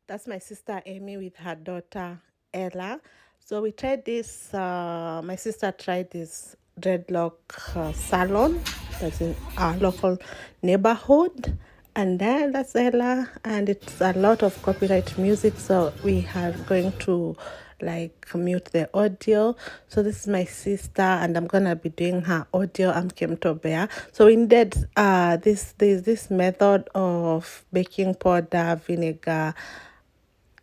That's my sister Amy with her daughter Ella. So we tried this. My sister tried this dreadlock salon that's in our local neighborhood, and then that's Ella, and it's a lot of copyright music. So we are going to like mute the audio. So this is my sister, and I'm gonna be doing her audio. I'm Kim Tobea. So we needed this method of baking powder, vinegar,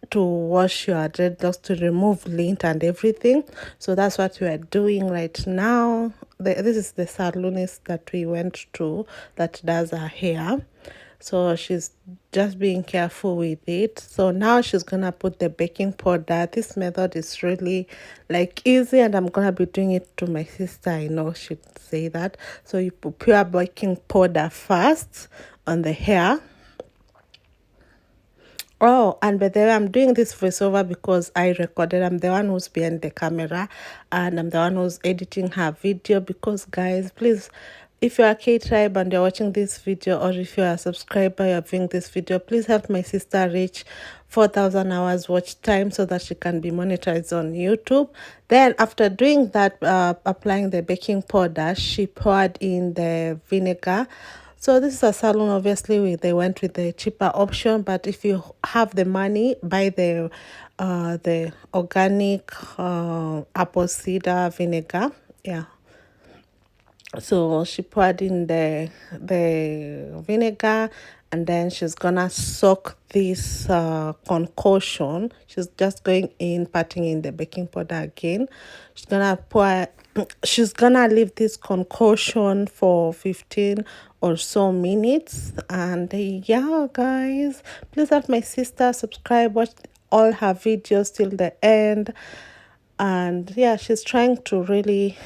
to wash your dreadlocks, to remove lint and everything. So that's what we are doing right now. This is the salonist that we went to that does our hair. So she's just being careful with it. So now she's gonna put the baking powder. This method is really like easy, and I'm gonna be doing it to my sister. I know she'd say that. So you put pure baking powder first on the hair. Oh, and by the way, I'm doing this voiceover because I recorded. I'm the one who's behind the camera, and I'm the one who's editing her video. Because, guys, please, if you're a K Tribe and you're watching this video, or if you're a subscriber, you're viewing this video, please help my sister reach 4,000 hours watch time so that she can be monetized on YouTube. Then, after doing that, applying the baking powder, she poured in the vinegar. So this is a salon. Obviously, they went with the cheaper option. But if you have the money, buy the organic apple cider vinegar. Yeah. So she poured in the vinegar, and then she's gonna soak this concoction. She's just going in, patting in the baking powder again. She's gonna pour. She's gonna leave this concoction for 15 or so minutes. And yeah, guys, please help my sister subscribe, watch all her videos till the end. And yeah, she's trying to really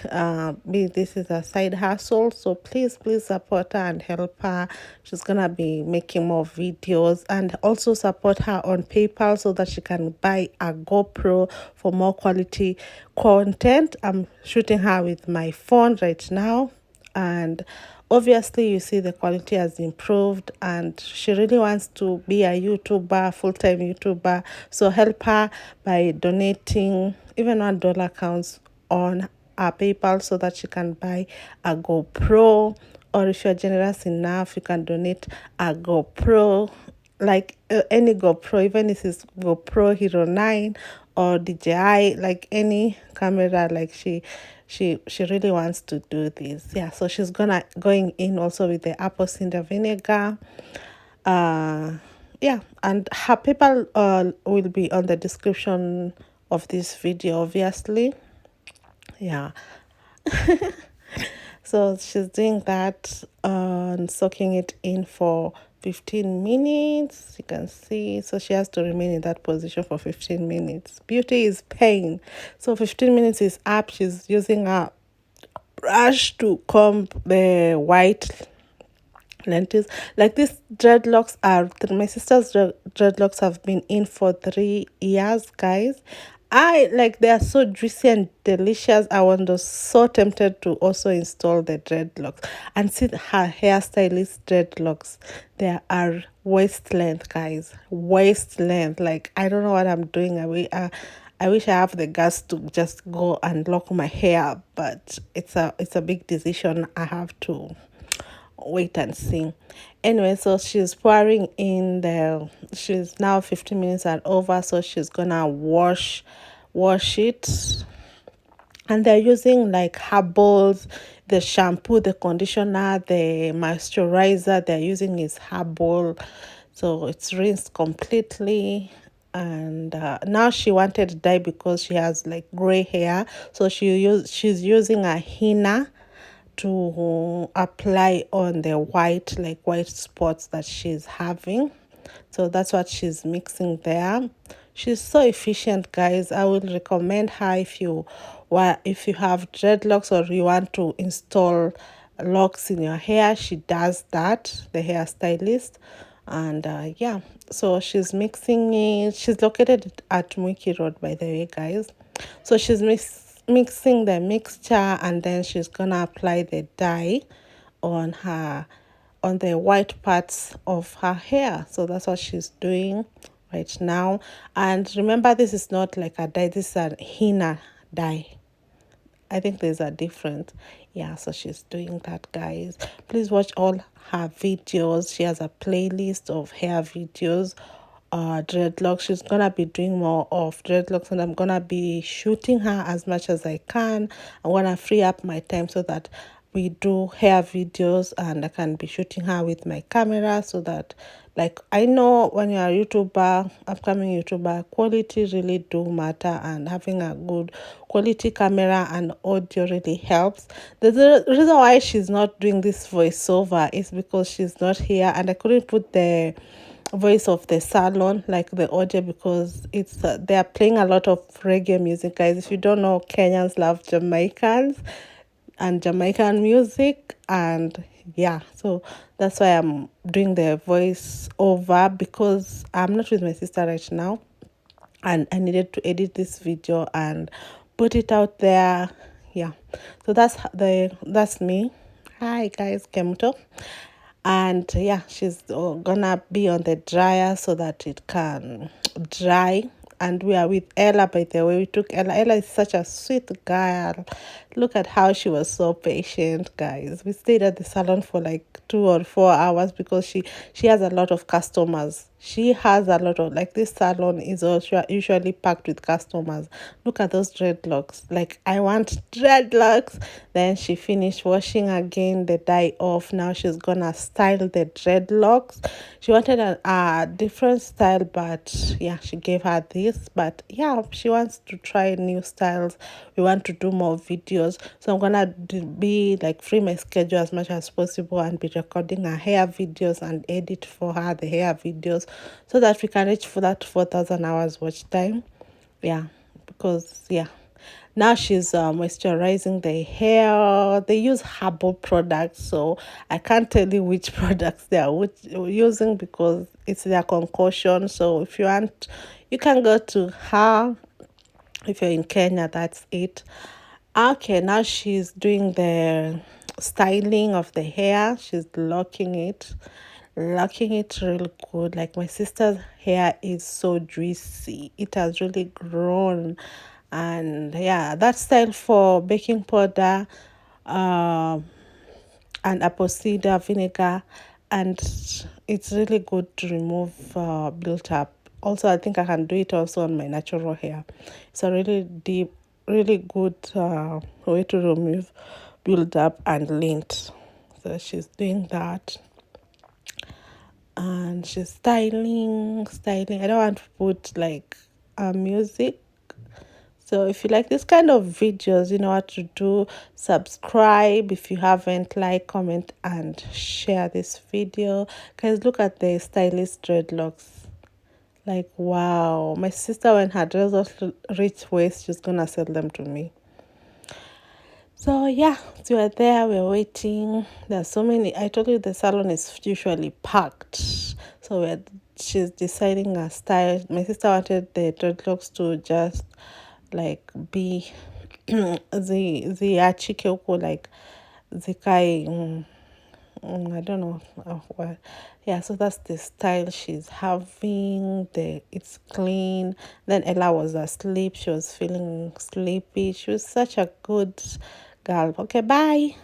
be, this is a side hustle, so please support her and help her. She's gonna be making more videos, and also support her on PayPal so that she can buy a GoPro for more quality content. I'm shooting her with my phone right now, and obviously you see the quality has improved, and she really wants to be a YouTuber, full-time YouTuber. So help her by donating. Even $1 counts on our PayPal so that she can buy a GoPro. Or if you're generous enough, you can donate a GoPro, like any GoPro, even if it's GoPro Hero 9 or DJI, like any camera. Like she really wants to do this. Yeah, so she's going in also with the apple cider vinegar. uh yeah, and her PayPal will be on the description of this video, obviously. Yeah. So she's doing that and soaking it in for 15 minutes. You can see. So she has to remain in that position for 15 minutes. Beauty is pain. So 15 minutes is up. She's using a brush to comb the white lentils. Like these dreadlocks are, my sister's dreadlocks have been in for 3 years, guys. I like, they are so juicy and delicious. I was so tempted to also install the dreadlocks and see her hairstylist dreadlocks. They are waist length, guys. Waist length. Like, I don't know what I'm doing. I wish I have the guts to just go and lock my hair, but it's a big decision. I have to wait and see. Anyway, so she's pouring in the, she's now 15 minutes and over, so she's gonna wash it. And they're using like herbals, the shampoo, the conditioner, the moisturizer they're using is herbal. So it's rinsed completely. And now she wanted dye because she has like gray hair, so she's using a henna to apply on the white spots that she's having. So that's what she's mixing there. She's so efficient, guys. I would recommend her if you have dreadlocks or you want to install locks in your hair. She does that, the hairstylist. And yeah, so she's mixing it. She's located at Mwiki Road, by the way, guys. So she's mixing the mixture, and then she's gonna apply the dye on her, on the white parts of her hair. So that's what she's doing. right now. And remember, this is not like a dye, this is a henna dye. I think there's a difference. Yeah, so she's doing that, guys. Please watch all her videos. She has a playlist of hair videos. Dreadlocks. She's gonna be doing more of dreadlocks, and I'm gonna be shooting her as much as I can. I'm gonna free up my time so that we do hair videos, and I can be shooting her with my camera so that, like, I know when you're a YouTuber, upcoming YouTuber, quality really do matter, and having a good quality camera and audio really helps. The reason why she's not doing this voiceover is because she's not here, and I couldn't put the voice of the salon like the audio because it's they are playing a lot of reggae music, guys. If you don't know, Kenyans love Jamaicans and Jamaican music, and yeah, so that's why I'm doing the voice over, because I'm not with my sister right now, and I needed to edit this video and put it out there. Yeah, so that's me. Hi guys, Kemuto. And yeah, she's gonna be on the dryer so that it can dry. And we are with Ella, by the way. We took Ella is such a sweet girl. Look at how she was so patient, guys. We stayed at the salon for like 2 or 4 hours because she has a lot of customers. She has a lot of, like, this salon is also usually packed with customers. Look at those dreadlocks. Like, I want dreadlocks. Then she finished washing again, the dye off. Now she's gonna style the dreadlocks. She wanted a different style, but yeah, she gave her this. But yeah, she wants to try new styles. We want to do more videos, so I'm gonna be like free my schedule as much as possible and be recording her hair videos and edit for her the hair videos so that we can reach for that 4,000 hours watch time. Yeah, because yeah, now she's moisturizing the hair. They use herbal products, so I can't tell you which products they are using because it's their concoction. So if you want, you can go to her. If you're in Kenya, that's it. Okay, now she's doing the styling of the hair. She's locking it really good. Like, my sister's hair is so juicy. It has really grown. And yeah, that style for baking powder, um and apple cider vinegar, and it's really good to remove built up. Also, I think I can do it also on my natural hair. It's a really deep, really good way to remove build up and lint. So she's doing that, and she's styling. I don't want to put like music. So if you like this kind of videos, you know what to do. Subscribe if you haven't. Like, comment, and share this video. Guys, look at the stylish dreadlocks. Like, wow. My sister, when her dreadlocks reach waist, she's gonna sell them to me. So yeah, so we're there, we're waiting. There's so many. I told you the salon is usually packed. So she's deciding her style. My sister wanted the dreadlocks to just like be the achike huko, like zikai, I don't know what. Yeah, so that's the style she's having. It's clean. Then Ella was asleep. She was feeling sleepy. She was such a good girl. Okay, bye.